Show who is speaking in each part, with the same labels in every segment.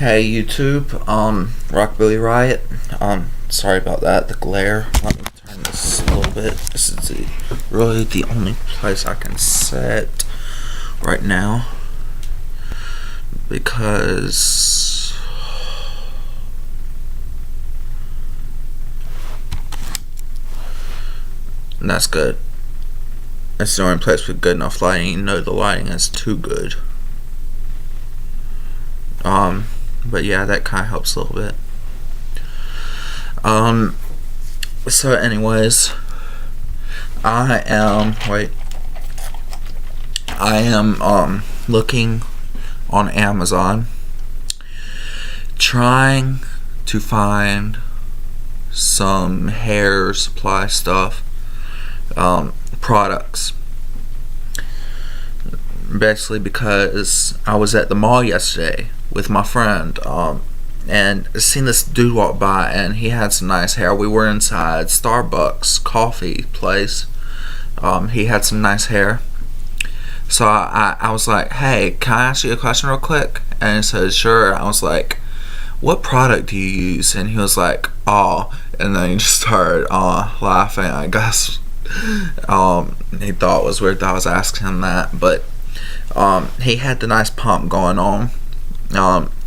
Speaker 1: Hey YouTube, Rockabilly Riot. Sorry about that, the glare. Let me turn this a little bit. This is really the only place I can set right now because that's good. That's the only place with good enough lighting. You know the lighting is too good. But yeah, that kind of helps a little bit. So anyways, I am looking on Amazon, trying to find some hair supply stuff, products. Basically because I was at the mall yesterday with my friend, and seen this dude walk by, and he had some nice hair. We were inside Starbucks coffee place. He had some nice hair. So I was like, hey, can I ask you a question real quick? And he said, sure. I was like, what product do you use? And he was like, oh. And then he just started laughing, I guess. He thought it was weird that I was asking him that, but he had the nice pump going on.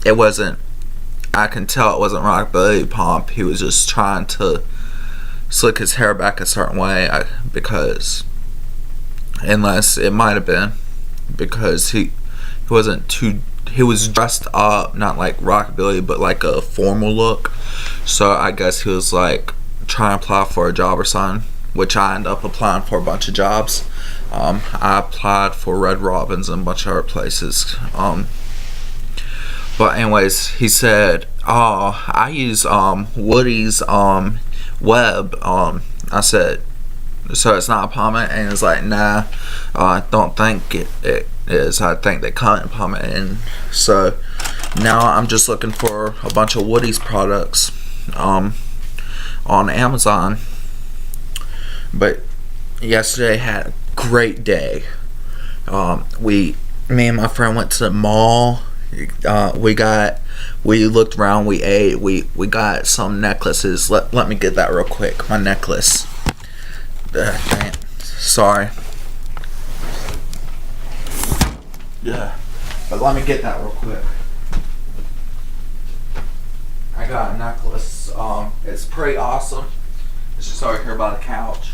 Speaker 1: It wasn't, I can tell it wasn't Rockabilly pump. He was just trying to slick his hair back a certain way, because unless it might have been because he wasn't too, he was dressed up, not like Rockabilly, but like a formal look. So I guess he was like trying to apply for a job or something, which I ended up applying for a bunch of jobs. I applied for Red Robins and a bunch of other places. But anyways, he said, oh, I use Woody's web. I said, so it's not a pomade? And he was like, nah, I don't think it is. I think they cut in pomade. And so now I'm just looking for a bunch of Woody's products on Amazon. But yesterday had a great day. Me and my friend went to the mall. We looked around, we ate, we got some necklaces. Let me get that real quick. My necklace. Dang it. Sorry. Yeah. But let me get that real quick. I got a necklace. It's pretty awesome. It's just over here by the couch.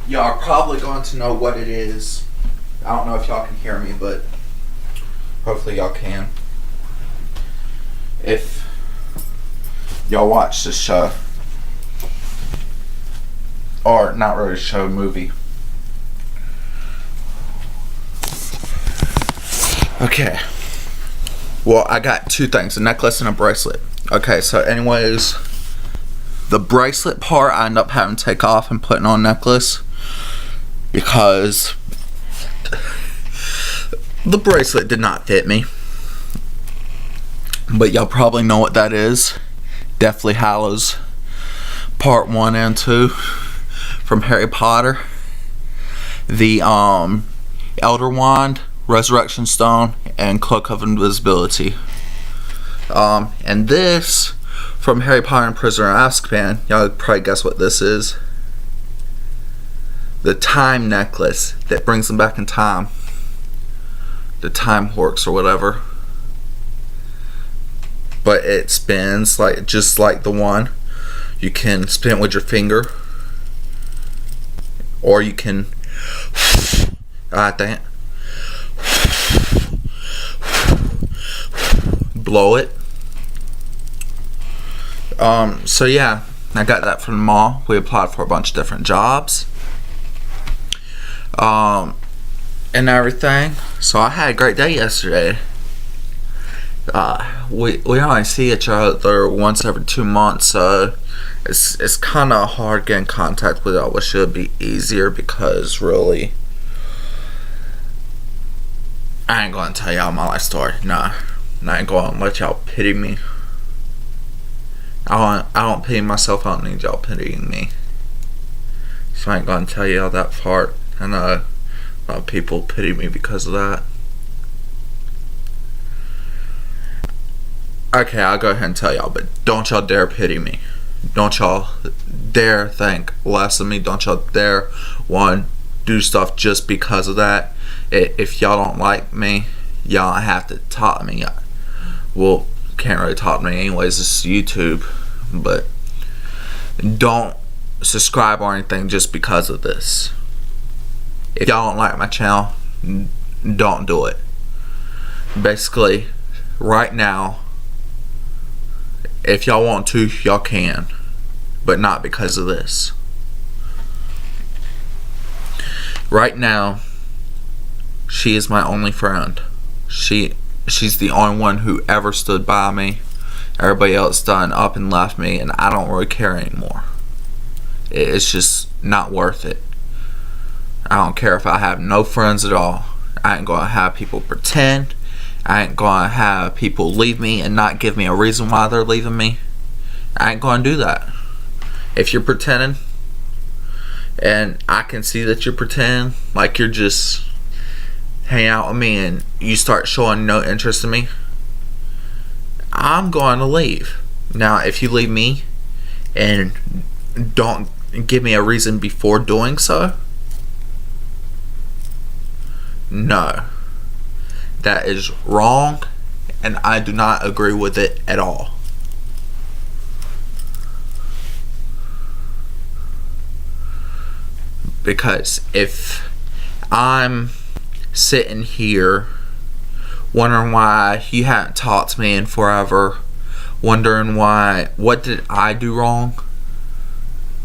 Speaker 1: Y'all are probably going to know what it is. I don't know if y'all can hear me, but hopefully y'all can. If y'all watch this show, or not really a show, movie. Okay. Well, I got two things, a necklace and a bracelet. Okay, so anyways, the bracelet part I end up having to take off and putting on necklace because the bracelet did not fit me. But y'all probably know what that is. Deathly Hallows Part 1 and 2 from Harry Potter. The Elder Wand, Resurrection Stone, and Cloak of Invisibility. And this from Harry Potter and Prisoner of Azkaban. Y'all probably guess what this is. The time necklace that brings them back in time. The time horks or whatever. But it spins like just like the one. You can spin it with your finger, or you can blow it. So yeah, I got that from the mall. We applied for a bunch of different jobs. And everything. So I had a great day yesterday. We only see each other once every 2 months, so it's kind of hard getting in contact with y'all. It should be easier because really, I ain't gonna tell y'all my life story. Nah, I ain't gonna let y'all pity me. I don't pity myself. I don't need y'all pitying me. So I ain't gonna tell y'all that part. I know a lot of people pity me because of that. Okay, I'll go ahead and tell y'all, but don't y'all dare pity me. Don't y'all dare think less of me. Don't y'all dare do stuff just because of that. If y'all don't like me, y'all have to talk to me. Well, can't really talk to me anyways. This is YouTube, but don't subscribe or anything just because of this. If y'all don't like my channel, don't do it. Basically, right now, if y'all want to, y'all can, but not because of this. Right now, she is my only friend. She's the only one who ever stood by me. Everybody else done up and left me, and I don't really care anymore. It's just not worth it. I don't care if I have no friends at all. I ain't gonna have people pretend. I ain't gonna have people leave me and not give me a reason why they're leaving me. I ain't gonna do that. If you're pretending, and I can see that you're pretending, like you're just hanging out with me and you start showing no interest in me, I'm going to leave. Now, if you leave me and don't give me a reason before doing so, no. That is wrong, and I do not agree with it at all. Because if I'm sitting here wondering why you haven't talked to me in forever, wondering why, what did I do wrong?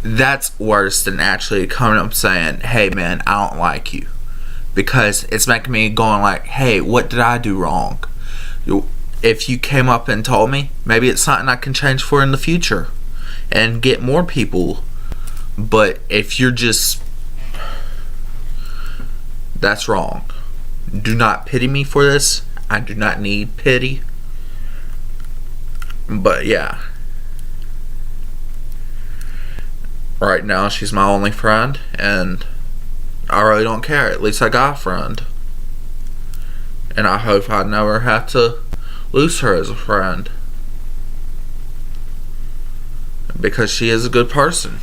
Speaker 1: That's worse than actually coming up saying, hey man, I don't like you. Because it's making me going like, hey, what did I do wrong? If you came up and told me, maybe it's something I can change for in the future and get more people. But if you're just, that's wrong. Do not pity me for this. I do not need pity. But yeah, right now she's my only friend, and I really don't care. At least I got a friend, and I hope I never have to lose her as a friend, because she is a good person.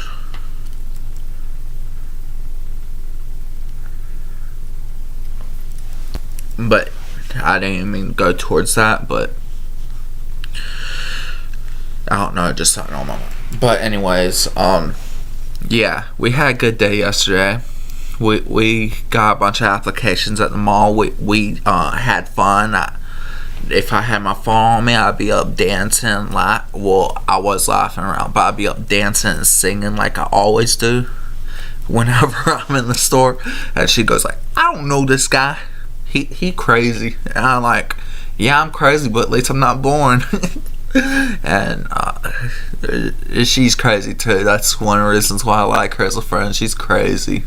Speaker 1: But I didn't even mean to go towards that, but I don't know, just something on my mind. But anyways, yeah, we had a good day yesterday. We got a bunch of applications at the mall. We had fun. If I had my phone on me, I'd be up dancing. Well, I was laughing around, but I'd be up dancing and singing like I always do whenever I'm in the store. And she goes like, I don't know this guy. He crazy. And I'm like, yeah, I'm crazy, but at least I'm not born. And she's crazy too. That's one of the reasons why I like her as a friend. She's crazy.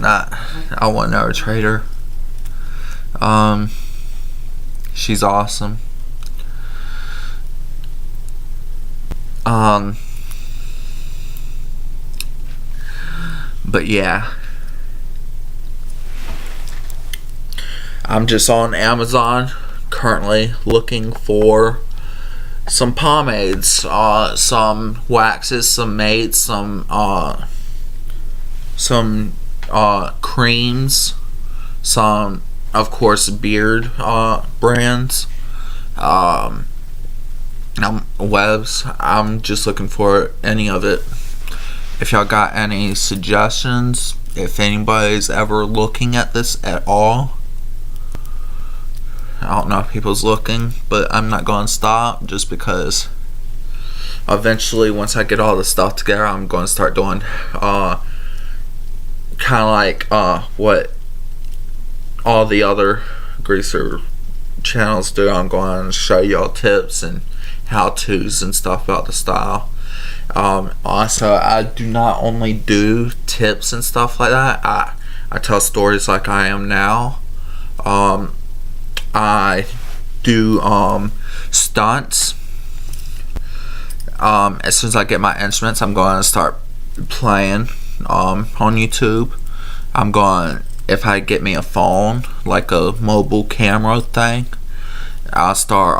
Speaker 1: I would never trade her. She's awesome. But yeah, I'm just on Amazon currently looking for some pomades, some waxes, some maids, some creams, some, of course, beard brands, webs. I'm just looking for any of it. If y'all got any suggestions, if anybody's ever looking at this at all, I don't know if people's looking, but I'm not going to stop just because eventually, once I get all this stuff together, I'm going to start doing kind of like what all the other greaser channels do. I'm going to show y'all tips and how-tos and stuff about the style. Also, I do not only do tips and stuff like that. I tell stories like I am now. I do stunts. As soon as I get my instruments, I'm going to start playing on YouTube. I'm going, if I get me a phone, like a mobile camera thing, I'll start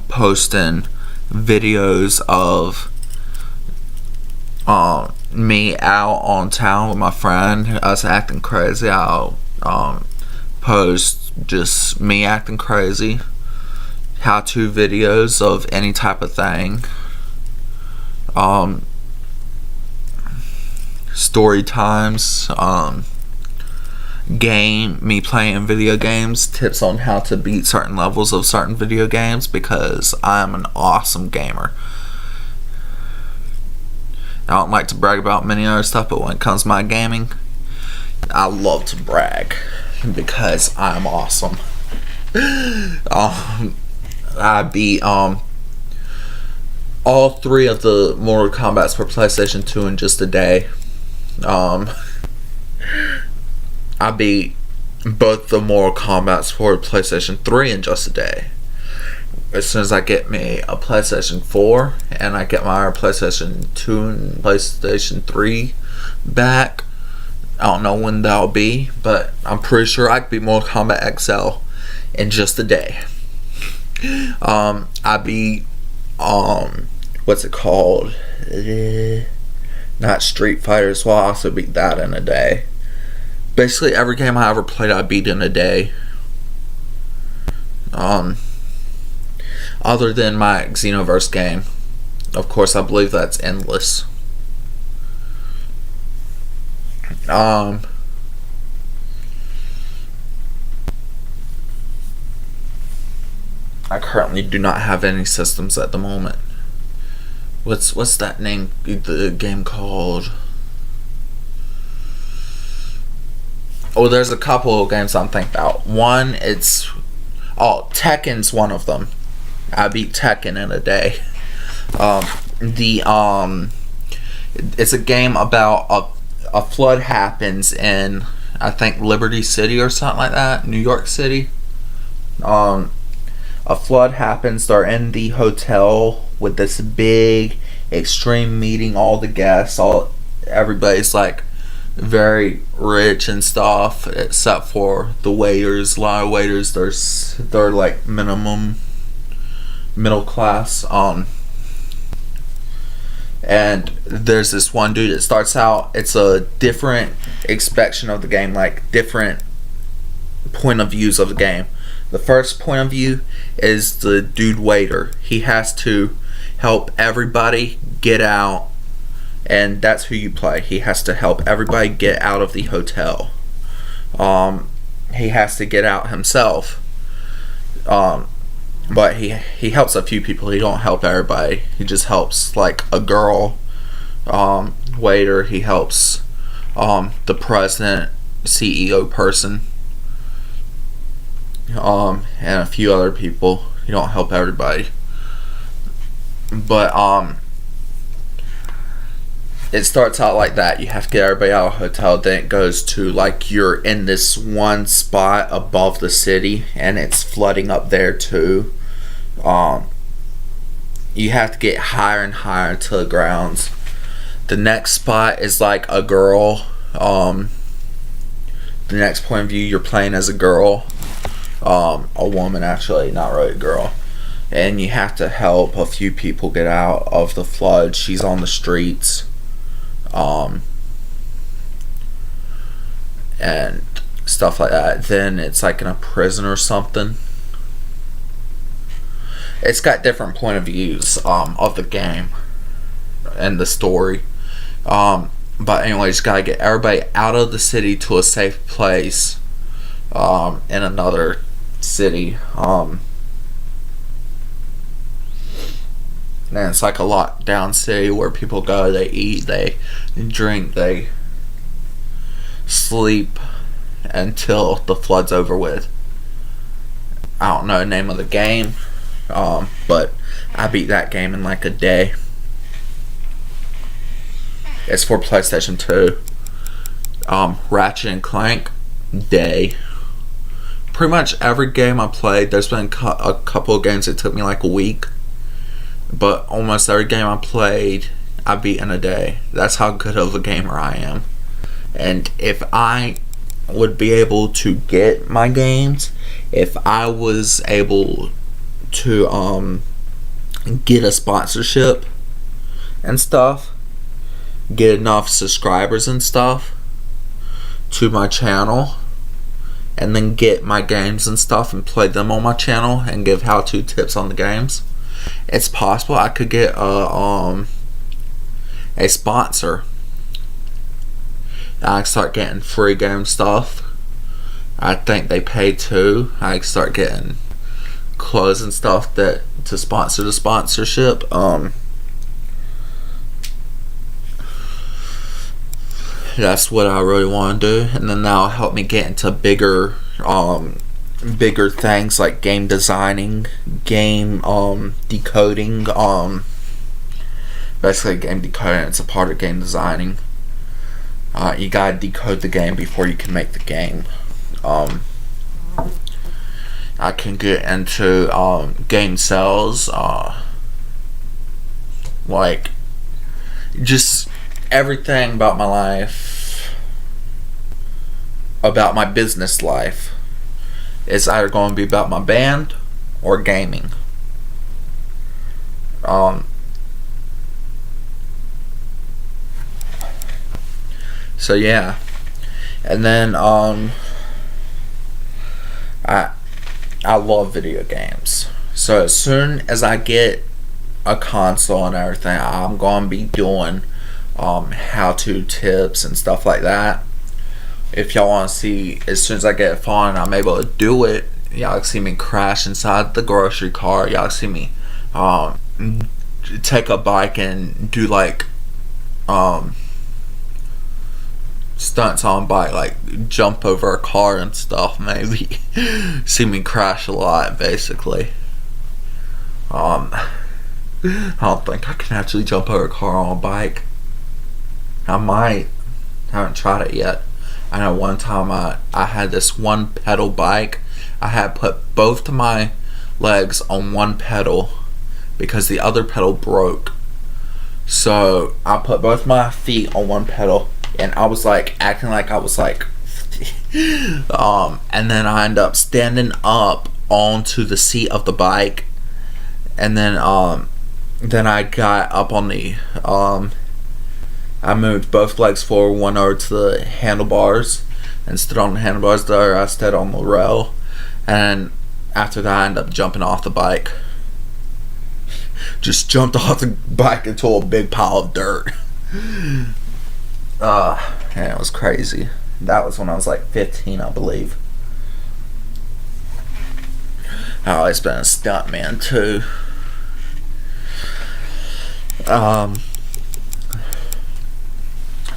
Speaker 1: posting videos of me out on town with my friend, us acting crazy. I'll post just me acting crazy, how-to videos of any type of thing, story times, me playing video games, tips on how to beat certain levels of certain video games, because I'm an awesome gamer. I don't like to brag about many other stuff, but when it comes to my gaming, I love to brag because I'm awesome. I beat all 3 of the Mortal Kombat's for PlayStation 2 in just a day. I beat both the Mortal Kombat's for PlayStation 3 in just a day. As soon as I get me a PlayStation 4 and I get my PlayStation 2 and PlayStation 3 back, I don't know when that'll be, but I'm pretty sure I could beat Mortal Kombat XL in just a day. I beat what's it called? Not Street Fighter, so I also beat that in a day. Basically every game I ever played I beat in a day. Other than my Xenoverse game. Of course, I believe that's endless. I currently do not have any systems at the moment. What's that name? The game called? Oh, there's a couple of games I'm thinking about. One, Tekken's one of them. I beat Tekken in a day. It's a game about a flood happens in, I think, Liberty City or something like that, New York City. A flood happens. They're in the hotel with this big extreme meeting. All the guests, everybody's like very rich and stuff, except for the waiters. A lot of waiters, they're like middle class. And there's this one dude that starts out. It's a different inspection of the game, like different point of views of the game. The first point of view is the dude waiter. He has to help everybody get out, and that's who you play. He has to help everybody get out of the hotel. He has to get out himself. But he helps a few people. He don't help everybody. He just helps like a girl waiter. He helps the president, CEO person, and a few other people. You don't help everybody. But it starts out like that. You have to get everybody out of the hotel. Then it goes to like you're in this one spot above the city, and it's flooding up there too. You have to get higher and higher to the grounds. The next spot is like a girl. The next point of view, you're playing as a girl. A woman, actually, not really a girl. And you have to help a few people get out of the flood. She's on the streets. And stuff like that. Then it's like in a prison or something. It's got different point of views of the game and the story. But anyways, gotta get everybody out of the city to a safe place in another city. And it's like a lockdown city where people go, they eat, they drink, they sleep until the flood's over with. I don't know the name of the game, but I beat that game in like a day. It's for PlayStation 2. Ratchet and Clank, day. Pretty much every game I played, there's been a couple of games that took me like a week, but almost every game I played, I beat in a day. That's how good of a gamer I am. And if I would be able to get my games, if I was able to get a sponsorship and stuff, get enough subscribers and stuff to my channel, and then get my games and stuff and play them on my channel and give how-to tips on the games. It's possible I could get a sponsor. I start getting free game stuff. I think they pay too. I start getting clothes and stuff that to sponsor the sponsorship. That's what I really want to do, and then that'll help me get into bigger things like game designing, game decoding. Basically, game decoding. It's a part of game designing. You gotta decode the game before you can make the game. I can get into game sales, like just everything about my life, about my business life. It's either going to be about my band or gaming. So yeah, and then I love video games. So as soon as I get a console and everything, I'm gonna be doing how-to tips and stuff like that. If y'all want to see, as soon as I get a phone and I'm able to do it, y'all can see me crash inside the grocery cart. Y'all can see me take a bike and do like stunts on bike, like jump over a car and stuff. Maybe see me crash a lot, basically. I don't think I can actually jump over a car on a bike. I might. I haven't tried it yet. I know one time I had this one pedal bike. I had put both of my legs on one pedal because the other pedal broke. So I put both my feet on one pedal, and I was like acting like I was like and then I ended up standing up onto the seat of the bike, and then I got up on the I moved both legs forward, one over to the handlebars, and stood on the handlebars. The other I stood on the rail, and after that I ended up jumping off the bike. Just jumped off the bike into a big pile of dirt. And it was crazy. That was when I was like 15, I believe. I always been a stuntman too.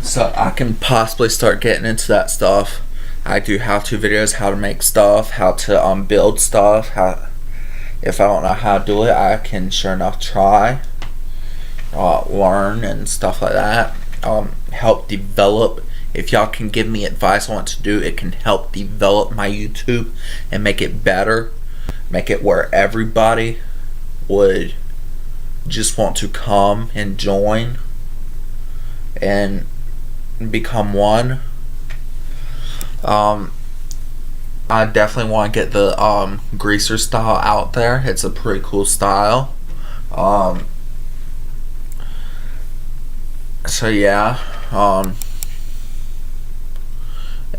Speaker 1: So I can possibly start getting into that stuff. I do how-to videos, how to make stuff, how to build stuff. If I don't know how to do it, I can sure enough try, learn and stuff like that. Help develop. If y'all can give me advice on what to do, it can help develop my YouTube and make it better. Make it where everybody would just want to come and join and become one. I definitely want to get the greaser style out there. It's a pretty cool style. So yeah,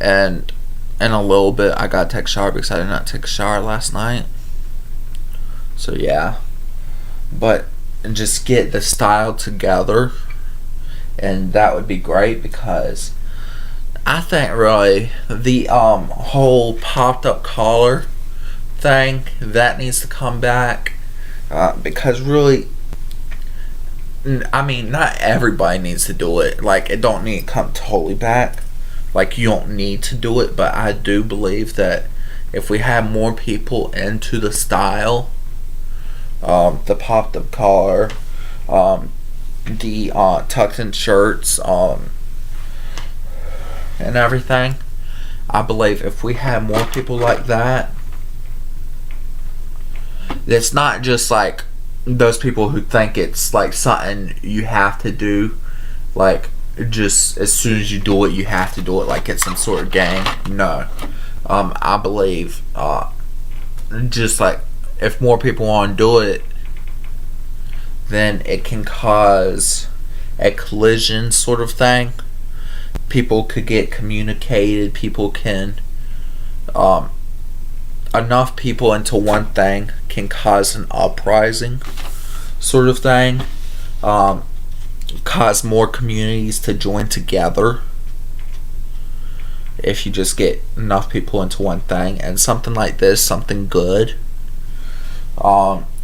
Speaker 1: and in a little bit I gotta take a shower because I did not take a shower last night. So yeah, but just get the style together, and that would be great, because I think really the whole popped up collar thing, that needs to come back, because really, I mean, not everybody needs to do it. Like, it don't need to come totally back. Like, you don't need to do it, but I do believe that if we have more people into the style, the popped up collar, the tucked in shirts, and everything, I believe if we have more people like that, it's not just like those people who think it's like something you have to do, like just as soon as you do it you have to do it, like it's some sort of game. No, I believe just like if more people want to do it, then it can cause a collision sort of thing. People could get communicated. People can, enough people into one thing can cause an uprising sort of thing. Cause more communities to join together if you just get enough people into one thing. And something like this, something good,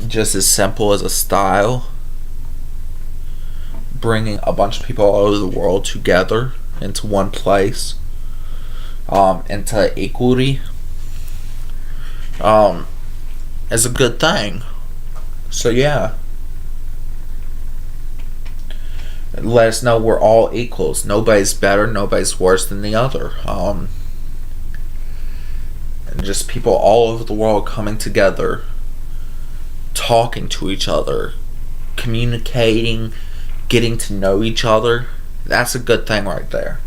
Speaker 1: just as simple as a style, bringing a bunch of people all over the world together into one place, into equality, is a good thing. So yeah, let us know we're all equals. Nobody's better, nobody's worse than the other. And just people all over the world coming together, talking to each other, communicating, getting to know each other. That's a good thing right there.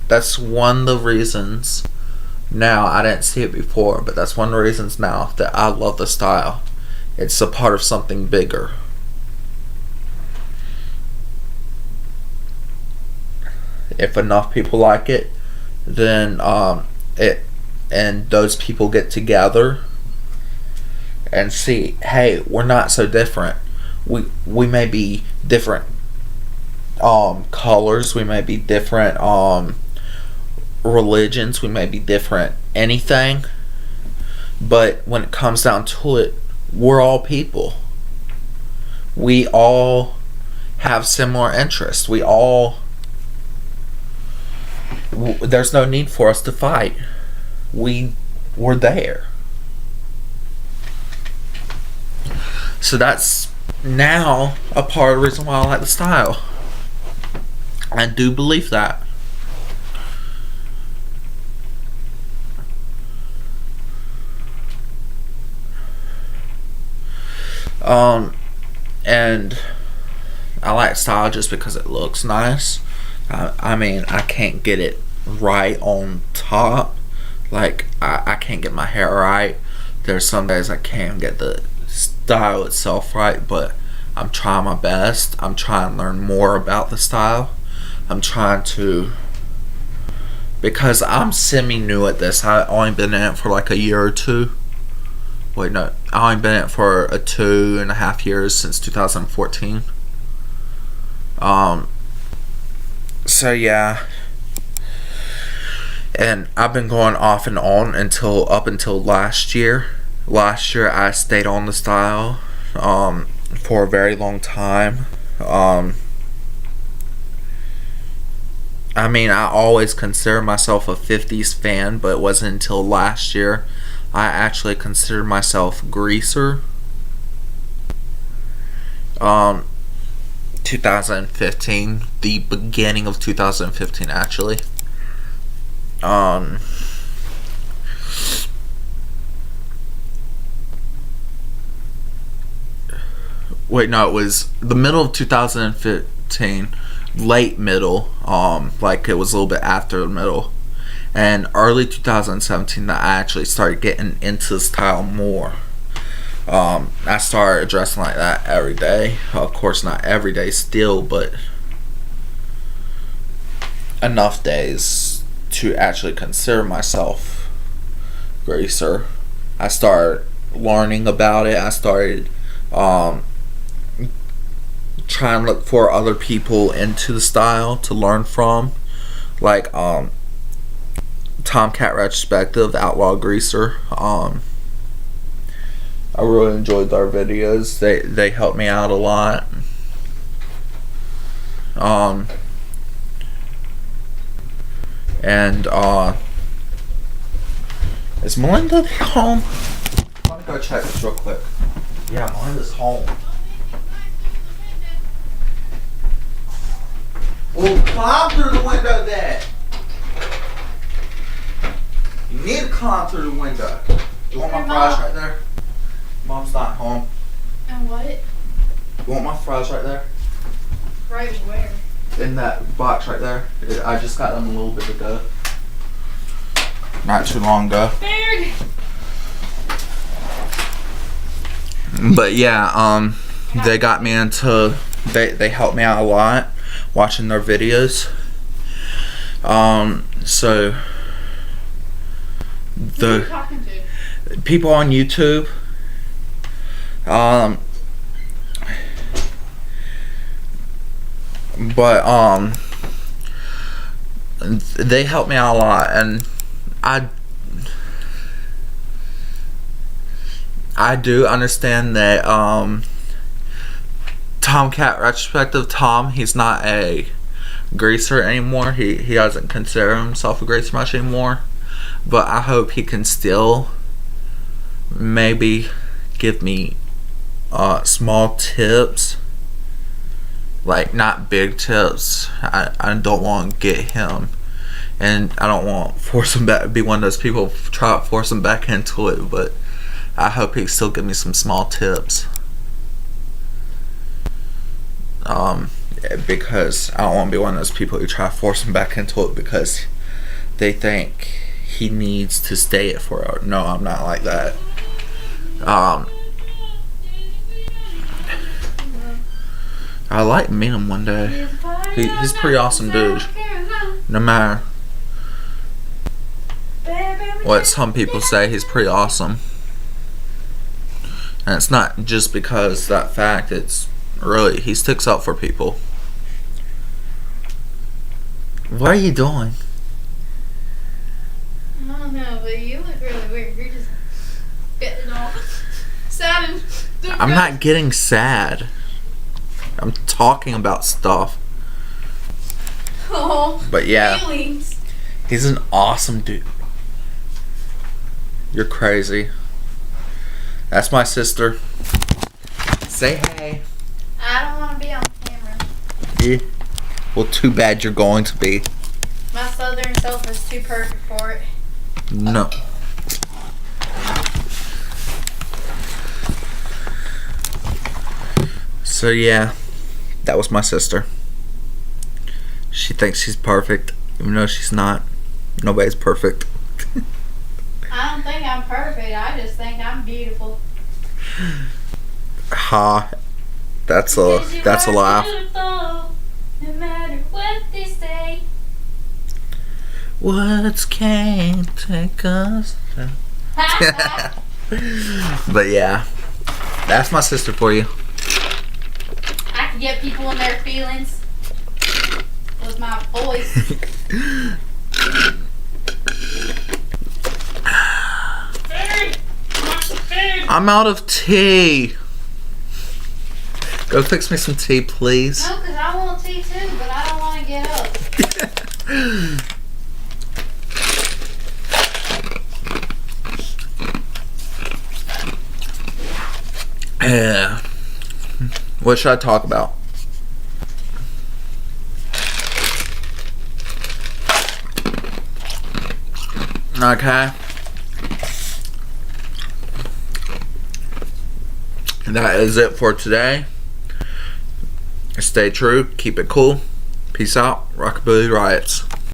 Speaker 1: That's one of the reasons now, I didn't see it before, but that's one of the reasons now that I love the style. It's a part of something bigger. If enough people like it, then and those people get together and see, hey, we're not so different. We may be different colors, we may be different religions, we may be different anything, but when it comes down to it, we're all people. We all have similar interests. There's no need for us to fight. We're there. So that's now a part of the reason why I like the style. I do believe that. And I like style just because it looks nice. I mean, I can't get it right on top. Like, I can't get my hair right. There's some days I can't get the style itself right, but I'm trying my best. I'm trying to learn more about the style. I'm trying to, because I'm semi-new at this. I've only been in it for like a year or two. Wait, no. I've only been in it for 2.5 years, since 2014. So yeah. And I've been going off and on up until last year. Last year I stayed on the style for a very long time. I mean, I always consider myself a 50s fan, but it wasn't until last year I actually considered myself greaser. 2015, the beginning of 2015 actually. Wait, no, it was the middle of 2015, late middle, like it was a little bit after the middle, and early 2017 that I actually started getting into the style more. I started dressing like that every day. Of course, not every day still, but enough days to actually consider myself greaser. I started learning about it. I started trying to look for other people into the style to learn from, like Tomcat Retrospective, Outlaw Greaser. I really enjoyed their videos. They helped me out a lot. And is Melinda home? Let me go check this real quick. Yeah, Melinda's home. Well, climb through the window then. You need to climb through the window. You want my fries right there? Mom's not home.
Speaker 2: And what?
Speaker 1: You want my fries right there?
Speaker 2: Right where?
Speaker 1: In that box right there. I just got them a little bit ago. Not too long ago.
Speaker 2: Baird!
Speaker 1: But yeah, they got me into. They helped me out a lot watching their videos. So
Speaker 2: Who are you talking to?
Speaker 1: people on YouTube. But they helped me out a lot, and I do understand that Tomcat retrospective Tom, he's not a greaser anymore. He doesn't consider himself a greaser much anymore. But I hope he can still maybe give me small tips. Like, not big tips. I don't want to get him, and I don't want to force him back. Be one of those people try to force him back into it. But I hope he still give me some small tips. Because I don't want to be one of those people who try to force him back into it because they think he needs to stay it forever. No, I'm not like that. I like meeting him one day. He's a pretty awesome dude. No matter what some people say, he's pretty awesome. And it's not just because that fact, it's really, he sticks up for people. What are you doing?
Speaker 2: I don't know, but you look really weird. You're just getting all sad and depressed.
Speaker 1: I'm not getting sad. I'm talking about stuff.
Speaker 2: Oh,
Speaker 1: But yeah,
Speaker 2: feelings.
Speaker 1: he's an awesome dude. You're crazy. That's my sister. Say hey.
Speaker 2: I don't want to be on camera.
Speaker 1: Yeah. Well, too bad you're going to be.
Speaker 2: My southern self is too perfect for it.
Speaker 1: No. So yeah, that was my sister. She thinks she's perfect, even though she's not. Nobody's perfect.
Speaker 2: I don't think I'm perfect. I just think I'm beautiful.
Speaker 1: Ha. That's a
Speaker 2: Because you are
Speaker 1: laugh.
Speaker 2: beautiful, no matter what they say.
Speaker 1: Words can't take us down. But yeah, that's my sister for you.
Speaker 2: I can get people in their feelings with my voice.
Speaker 1: I'm out of tea. Go fix me some tea, please.
Speaker 2: No, because I want tea too, but I don't want to get up.
Speaker 1: Yeah. What should I talk about? Okay. That is it for today. Stay true. Keep it cool. Peace out. Rockabilly Riots.